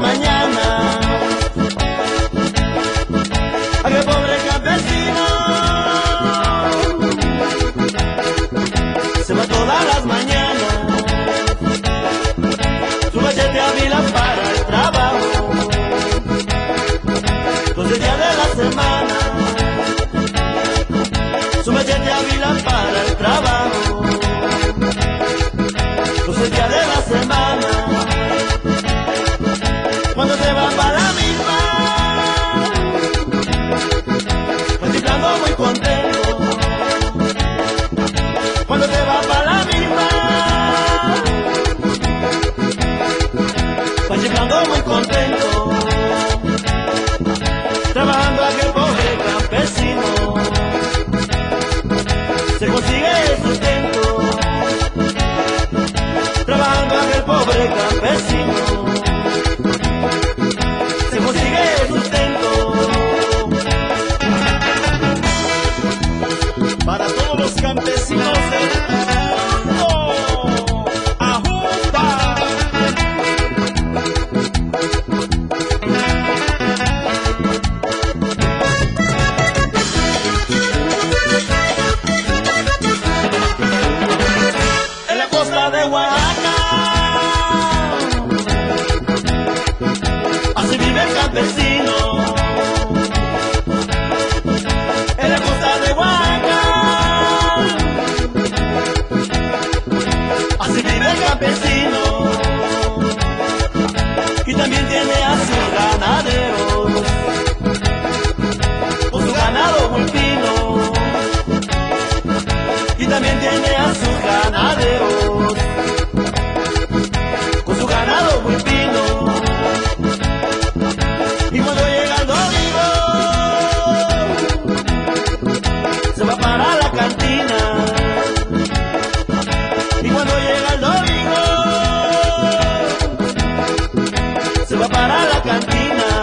mañanas. Aquel pobre campesino se va todas las mañanas, su machete afila para el trabajo, 12 días de la semana, su machete afila para el trabajo, 12 días de la semana. Cuando se va para la misma, va chiflando muy contento. Cuando se va para la misma, va chiflando muy contento. Trabajando aquel pobre campesino, se consigue el sustento. Trabajando aquel pobre campesino, se consigue el sustento. Para todos los campesinos del mundo, ¡ajupa! En la costa de Oaxaca, así vive el campesino. En la costa de Oaxaca, así vive el campesino. Y también tiene a sus ganaderos, con su ganado muy fino. Y también tiene a sus ganaderos, con su ganado muy fino. Y cuando llega el domingo, se va para la cantina. Y cuando llega el domingo, se va para la cantina.